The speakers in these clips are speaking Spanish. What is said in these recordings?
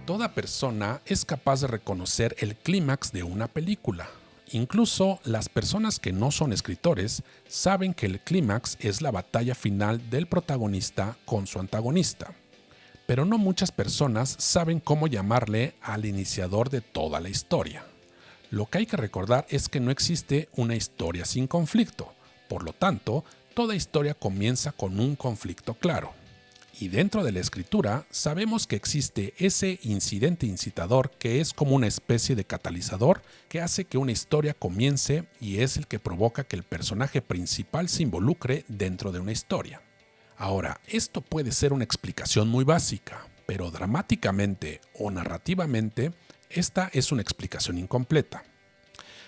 Toda persona es capaz de reconocer el clímax de una película. Incluso las personas que no son escritores saben que el clímax es la batalla final del protagonista con su antagonista. Pero no muchas personas saben cómo llamarle al iniciador de toda la historia. Lo que hay que recordar es que no existe una historia sin conflicto. Por lo tanto, toda historia comienza con un conflicto claro. Y dentro de la escritura sabemos que existe ese incidente incitador que es como una especie de catalizador que hace que una historia comience y es el que provoca que el personaje principal se involucre dentro de una historia. Ahora, esto puede ser una explicación muy básica, pero dramáticamente o narrativamente, esta es una explicación incompleta.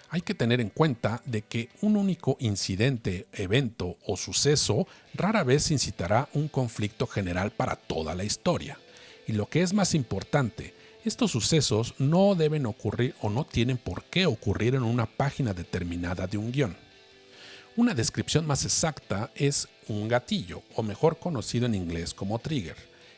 Hay que tener en cuenta de que un único incidente, evento o suceso rara vez incitará un conflicto general para toda la historia. Y lo que es más importante, estos sucesos no deben ocurrir o no tienen por qué ocurrir en una página determinada de un guión. Una descripción más exacta es un gatillo, o mejor conocido en inglés como trigger,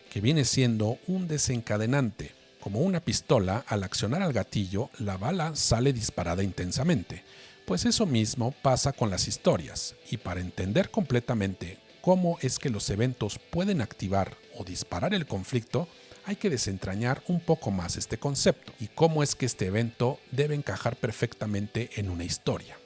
que viene siendo un desencadenante. Como una pistola, al accionar al gatillo, la bala sale disparada intensamente. Pues eso mismo pasa con las historias, y para entender completamente cómo es que los eventos pueden activar o disparar el conflicto, hay que desentrañar un poco más este concepto y cómo es que este evento debe encajar perfectamente en una historia.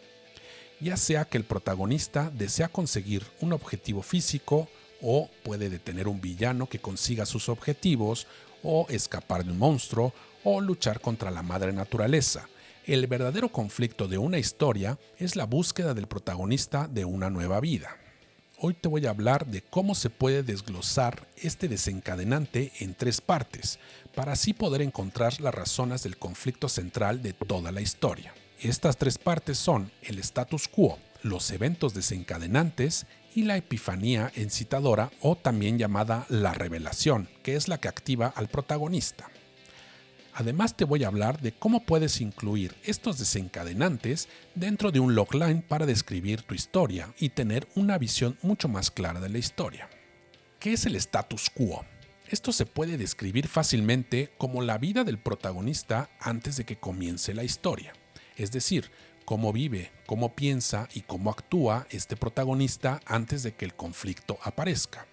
Ya sea que el protagonista desea conseguir un objetivo físico, o puede detener un villano que consiga sus objetivos, o escapar de un monstruo, o luchar contra la madre naturaleza. El verdadero conflicto de una historia es la búsqueda del protagonista de una nueva vida. Hoy te voy a hablar de cómo se puede desglosar este desencadenante en 3 partes, para así poder encontrar las razones del conflicto central de toda la historia. Estas 3 partes son el status quo, los eventos desencadenantes y la epifanía incitadora, o también llamada la revelación, que es la que activa al protagonista. Además te voy a hablar de cómo puedes incluir estos desencadenantes dentro de un logline para describir tu historia y tener una visión mucho más clara de la historia. ¿Qué es el status quo? Esto se puede describir fácilmente como la vida del protagonista antes de que comience la historia. Es decir, cómo vive, cómo piensa y cómo actúa este protagonista antes de que el conflicto aparezca.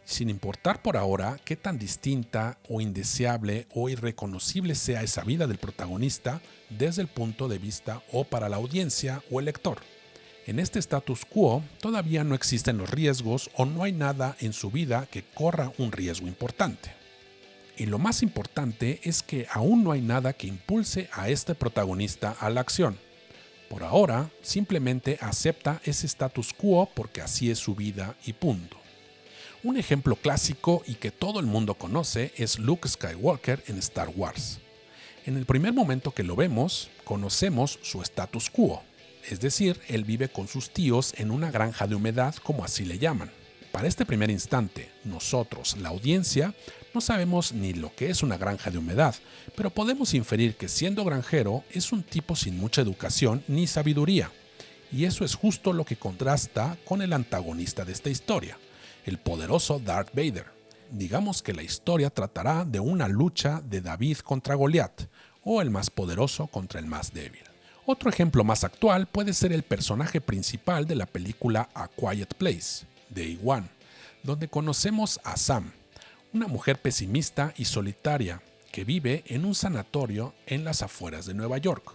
Sin importar por ahora qué tan distinta o indeseable o irreconocible sea esa vida del protagonista desde el punto de vista o para la audiencia o el lector. En este status quo todavía no existen los riesgos o no hay nada en su vida que corra un riesgo importante. Y lo más importante es que aún no hay nada que impulse a este protagonista a la acción. Por ahora, simplemente acepta ese status quo porque así es su vida y punto. Un ejemplo clásico y que todo el mundo conoce es Luke Skywalker en Star Wars. En el primer momento que lo vemos, conocemos su status quo, es decir, él vive con sus tíos en una granja de humedad, como así le llaman. Para este primer instante, nosotros, la audiencia, no sabemos ni lo que es una granja de humedad, pero podemos inferir que siendo granjero es un tipo sin mucha educación ni sabiduría. Y eso es justo lo que contrasta con el antagonista de esta historia, el poderoso Darth Vader. Digamos que la historia tratará de una lucha de David contra Goliat, o el más poderoso contra el más débil. Otro ejemplo más actual puede ser el personaje principal de la película A Quiet Place, Day One, donde conocemos a Sam, una mujer pesimista y solitaria que vive en un sanatorio en las afueras de Nueva York.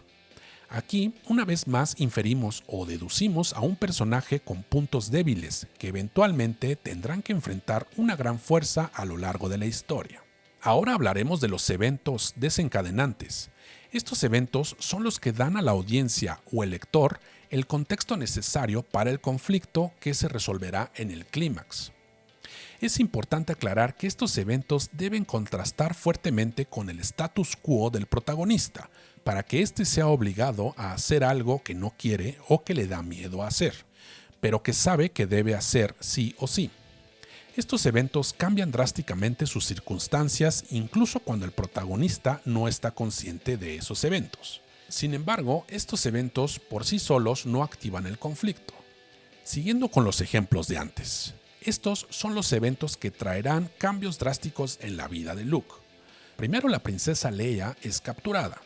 Aquí, una vez más, inferimos o deducimos a un personaje con puntos débiles que eventualmente tendrán que enfrentar una gran fuerza a lo largo de la historia. Ahora hablaremos de los eventos desencadenantes. Estos eventos son los que dan a la audiencia o el lector el contexto necesario para el conflicto que se resolverá en el clímax. Es importante aclarar que estos eventos deben contrastar fuertemente con el status quo del protagonista, para que éste sea obligado a hacer algo que no quiere o que le da miedo a hacer, pero que sabe que debe hacer sí o sí. Estos eventos cambian drásticamente sus circunstancias incluso cuando el protagonista no está consciente de esos eventos. Sin embargo, estos eventos por sí solos no activan el conflicto. Siguiendo con los ejemplos de antes, estos son los eventos que traerán cambios drásticos en la vida de Luke. Primero la princesa Leia es capturada.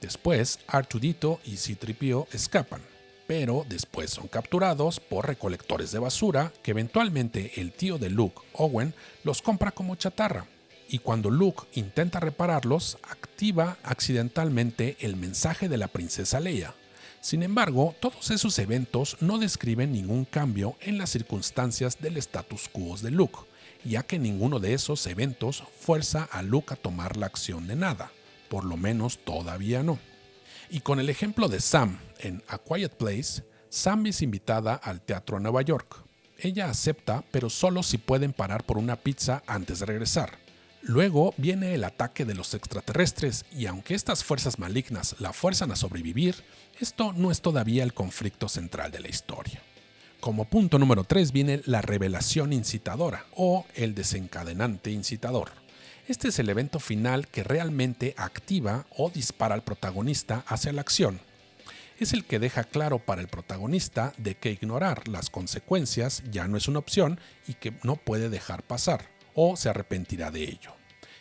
Después R2D2 y C-3PO escapan, pero después son capturados por recolectores de basura que eventualmente el tío de Luke, Owen, los compra como chatarra. Y cuando Luke intenta repararlos, activa accidentalmente el mensaje de la princesa Leia. Sin embargo, todos esos eventos no describen ningún cambio en las circunstancias del status quo de Luke, ya que ninguno de esos eventos fuerza a Luke a tomar la acción de nada, por lo menos todavía no. Y con el ejemplo de Sam en A Quiet Place, Sam es invitada al teatro a Nueva York. Ella acepta, pero solo si pueden parar por una pizza antes de regresar. Luego viene el ataque de los extraterrestres y aunque estas fuerzas malignas la fuerzan a sobrevivir, esto no es todavía el conflicto central de la historia. Como punto número 3 viene la revelación incitadora o el desencadenante incitador. Este es el evento final que realmente activa o dispara al protagonista hacia la acción. Es el que deja claro para el protagonista de que ignorar las consecuencias ya no es una opción y que no puede dejar pasar, o se arrepentirá de ello.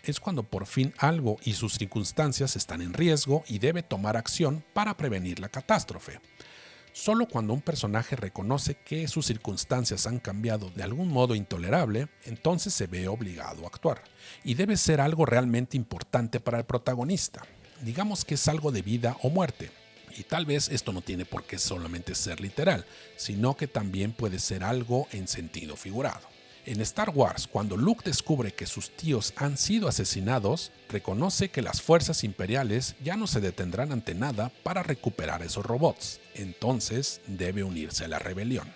Es cuando por fin algo y sus circunstancias están en riesgo y debe tomar acción para prevenir la catástrofe. Solo cuando un personaje reconoce que sus circunstancias han cambiado de algún modo intolerable, entonces se ve obligado a actuar. Y debe ser algo realmente importante para el protagonista. Digamos que es algo de vida o muerte. Y tal vez esto no tiene por qué solamente ser literal, sino que también puede ser algo en sentido figurado. En Star Wars, cuando Luke descubre que sus tíos han sido asesinados, reconoce que las fuerzas imperiales ya no se detendrán ante nada para recuperar esos robots, entonces debe unirse a la rebelión.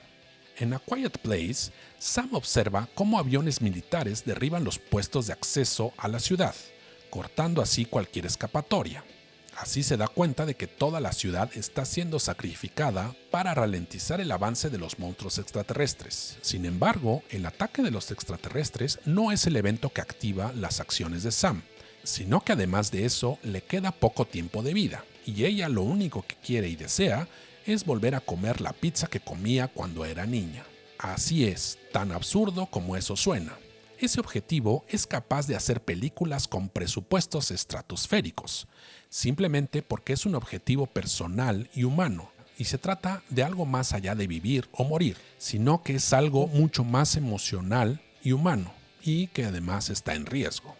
En A Quiet Place, Sam observa cómo aviones militares derriban los puestos de acceso a la ciudad, cortando así cualquier escapatoria. Así se da cuenta de que toda la ciudad está siendo sacrificada para ralentizar el avance de los monstruos extraterrestres. Sin embargo, el ataque de los extraterrestres no es el evento que activa las acciones de Sam, sino que además de eso le queda poco tiempo de vida, y ella lo único que quiere y desea es volver a comer la pizza que comía cuando era niña. Así es, tan absurdo como eso suena. Ese objetivo es capaz de hacer películas con presupuestos estratosféricos, simplemente porque es un objetivo personal y humano, y se trata de algo más allá de vivir o morir, sino que es algo mucho más emocional y humano, y que además está en riesgo.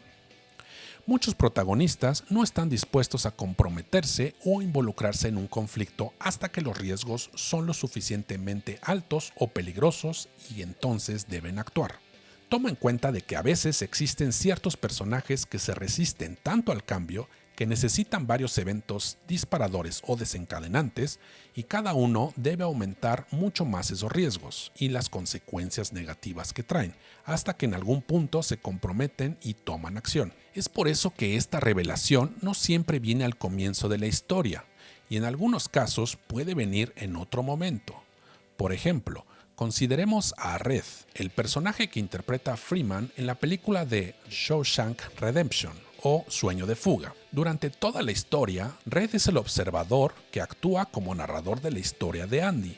Muchos protagonistas no están dispuestos a comprometerse o involucrarse en un conflicto hasta que los riesgos son lo suficientemente altos o peligrosos y entonces deben actuar. Toma en cuenta de que a veces existen ciertos personajes que se resisten tanto al cambio que necesitan varios eventos disparadores o desencadenantes y cada uno debe aumentar mucho más esos riesgos y las consecuencias negativas que traen, hasta que en algún punto se comprometen y toman acción. Es por eso que esta revelación no siempre viene al comienzo de la historia y en algunos casos puede venir en otro momento. Por ejemplo, consideremos a Red, el personaje que interpreta a Freeman en la película de Shawshank Redemption o Sueño de Fuga. Durante toda la historia, Red es el observador que actúa como narrador de la historia de Andy.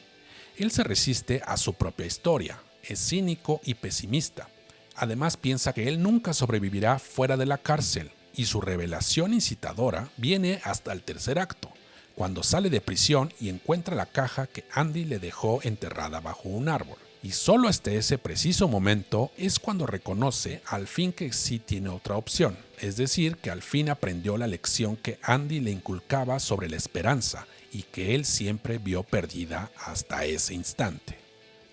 Él se resiste a su propia historia, es cínico y pesimista. Además piensa que él nunca sobrevivirá fuera de la cárcel y su revelación incitadora viene hasta el tercer acto, cuando sale de prisión y encuentra la caja que Andy le dejó enterrada bajo un árbol. Y solo hasta ese preciso momento es cuando reconoce al fin que sí tiene otra opción, es decir, que al fin aprendió la lección que Andy le inculcaba sobre la esperanza y que él siempre vio perdida hasta ese instante.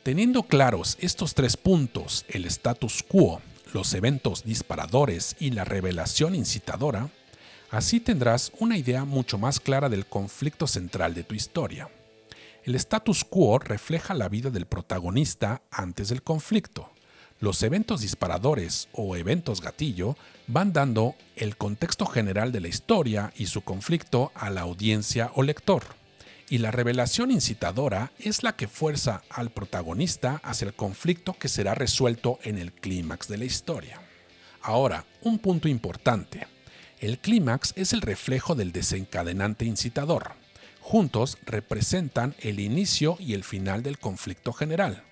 Teniendo claros estos tres puntos, el status quo, los eventos disparadores y la revelación incitadora, así tendrás una idea mucho más clara del conflicto central de tu historia. El status quo refleja la vida del protagonista antes del conflicto. Los eventos disparadores o eventos gatillo van dando el contexto general de la historia y su conflicto a la audiencia o lector. Y la revelación incitadora es la que fuerza al protagonista hacia el conflicto que será resuelto en el clímax de la historia. Ahora, un punto importante. El clímax es el reflejo del desencadenante incitador. Juntos representan el inicio y el final del conflicto general.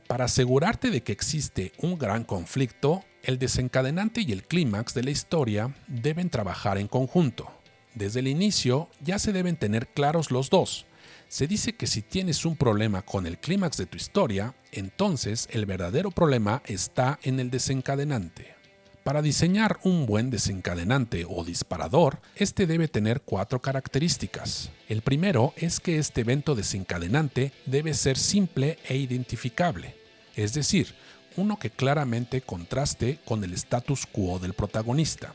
Para asegurarte de que existe un gran conflicto, El desencadenante y el clímax de la historia deben trabajar en conjunto. Desde el inicio ya se deben tener claros los dos. Se dice que si tienes un problema con el clímax de tu historia, entonces el verdadero problema está en el desencadenante. Para diseñar un buen desencadenante o disparador, este debe tener 4 características. El primero es que este evento desencadenante debe ser simple e identificable, es decir, uno que claramente contraste con el status quo del protagonista.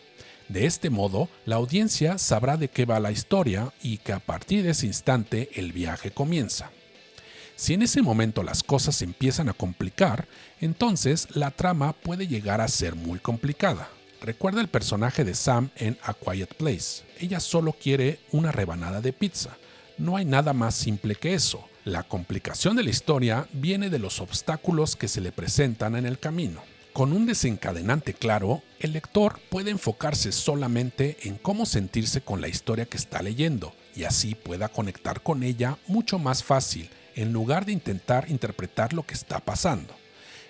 De este modo, la audiencia sabrá de qué va la historia y que a partir de ese instante el viaje comienza. Si en ese momento las cosas se empiezan a complicar, entonces la trama puede llegar a ser muy complicada. Recuerda el personaje de Sam en A Quiet Place. Ella solo quiere una rebanada de pizza. No hay nada más simple que eso. La complicación de la historia viene de los obstáculos que se le presentan en el camino. Con un desencadenante claro, el lector puede enfocarse solamente en cómo sentirse con la historia que está leyendo y así pueda conectar con ella mucho más fácil, en lugar de intentar interpretar lo que está pasando.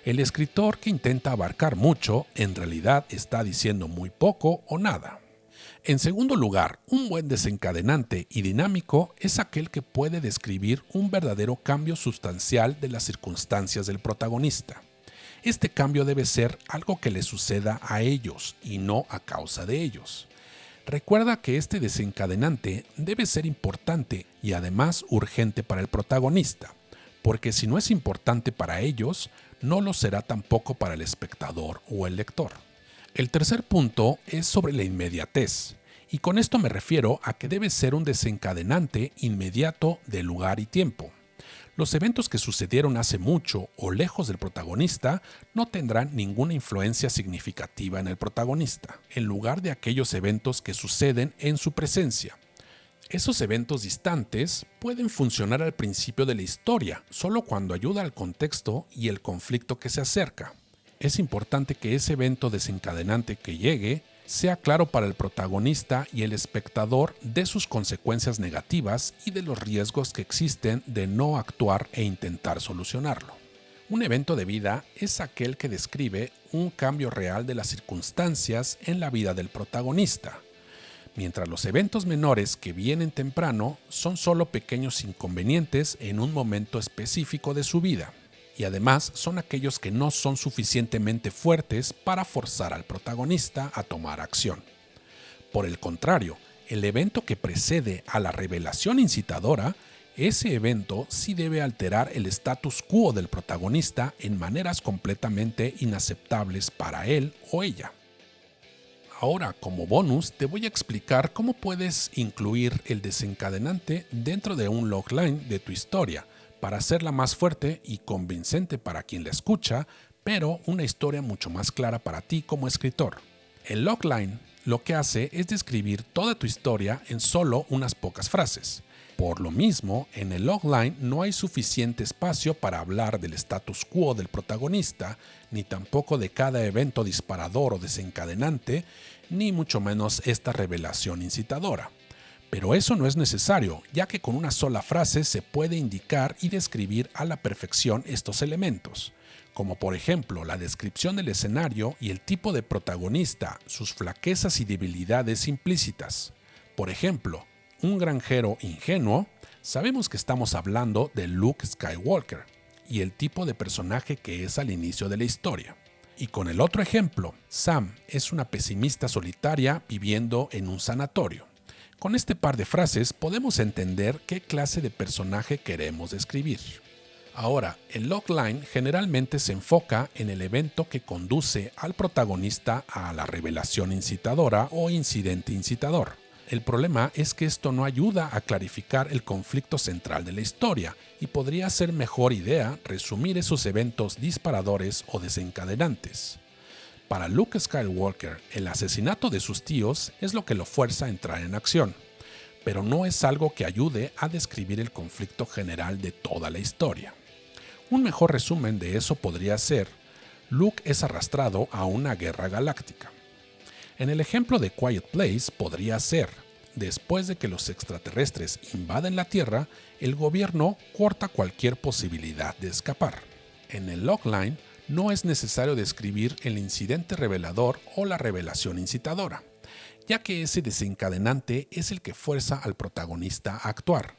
El escritor que intenta abarcar mucho, en realidad está diciendo muy poco o nada. En segundo lugar, un buen desencadenante y dinámico es aquel que puede describir un verdadero cambio sustancial de las circunstancias del protagonista. Este cambio debe ser algo que le suceda a ellos y no a causa de ellos. Recuerda que este desencadenante debe ser importante y además urgente para el protagonista, porque si no es importante para ellos, no lo será tampoco para el espectador o el lector. El tercer punto es sobre la inmediatez, y con esto me refiero a que debe ser un desencadenante inmediato de lugar y tiempo. Los eventos que sucedieron hace mucho o lejos del protagonista no tendrán ninguna influencia significativa en el protagonista, en lugar de aquellos eventos que suceden en su presencia. Esos eventos distantes pueden funcionar al principio de la historia, solo cuando ayuda al contexto y el conflicto que se acerca. Es importante que ese evento desencadenante que llegue sea claro para el protagonista y el espectador de sus consecuencias negativas y de los riesgos que existen de no actuar e intentar solucionarlo. Un evento de vida es aquel que describe un cambio real de las circunstancias en la vida del protagonista, mientras los eventos menores que vienen temprano son solo pequeños inconvenientes en un momento específico de su vida. Y además son aquellos que no son suficientemente fuertes para forzar al protagonista a tomar acción. Por el contrario, el evento que precede a la revelación incitadora, ese evento sí debe alterar el status quo del protagonista en maneras completamente inaceptables para él o ella. Ahora, como bonus, te voy a explicar cómo puedes incluir el desencadenante dentro de un logline de tu historia, para hacerla más fuerte y convincente para quien la escucha, pero una historia mucho más clara para ti como escritor. El logline lo que hace es describir toda tu historia en solo unas pocas frases. Por lo mismo, en el logline no hay suficiente espacio para hablar del status quo del protagonista, ni tampoco de cada evento disparador o desencadenante, ni mucho menos esta revelación incitadora. Pero eso no es necesario, ya que con una sola frase se puede indicar y describir a la perfección estos elementos, como por ejemplo la descripción del escenario y el tipo de protagonista, sus flaquezas y debilidades implícitas. Por ejemplo, un granjero ingenuo, sabemos que estamos hablando de Luke Skywalker y el tipo de personaje que es al inicio de la historia. Y con el otro ejemplo, Sam es una pesimista solitaria viviendo en un sanatorio. Con este par de frases podemos entender qué clase de personaje queremos describir. Ahora, el logline generalmente se enfoca en el evento que conduce al protagonista a la revelación incitadora o incidente incitador. El problema es que esto no ayuda a clarificar el conflicto central de la historia y podría ser mejor idea resumir esos eventos disparadores o desencadenantes. Para Luke Skywalker, el asesinato de sus tíos es lo que lo fuerza a entrar en acción, pero no es algo que ayude a describir el conflicto general de toda la historia. Un mejor resumen de eso podría ser: Luke es arrastrado a una guerra galáctica. En el ejemplo de Quiet Place podría ser: después de que los extraterrestres invaden la Tierra, el gobierno corta cualquier posibilidad de escapar. En el logline, No es necesario describir el incidente revelador o la revelación incitadora, ya que ese desencadenante es el que fuerza al protagonista a actuar.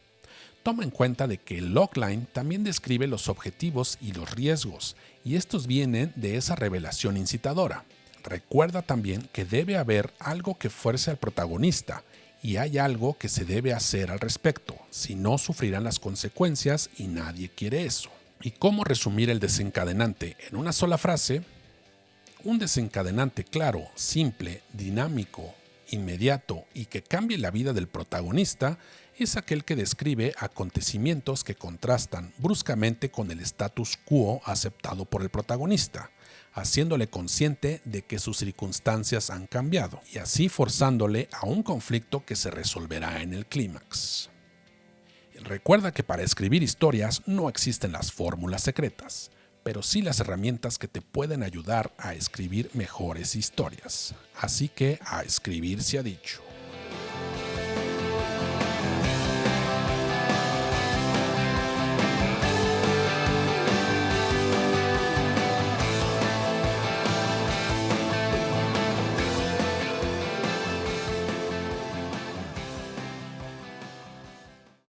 Toma en cuenta de que el logline también describe los objetivos y los riesgos, y estos vienen de esa revelación incitadora. Recuerda también que debe haber algo que fuerce al protagonista, y hay algo que se debe hacer al respecto, si no sufrirán las consecuencias y nadie quiere eso. ¿Y cómo resumir el desencadenante en una sola frase? Un desencadenante claro, simple, dinámico, inmediato y que cambie la vida del protagonista es aquel que describe acontecimientos que contrastan bruscamente con el status quo aceptado por el protagonista, haciéndole consciente de que sus circunstancias han cambiado y así forzándole a un conflicto que se resolverá en el clímax. Recuerda que para escribir historias no existen las fórmulas secretas, pero sí las herramientas que te pueden ayudar a escribir mejores historias. Así que a escribir se ha dicho.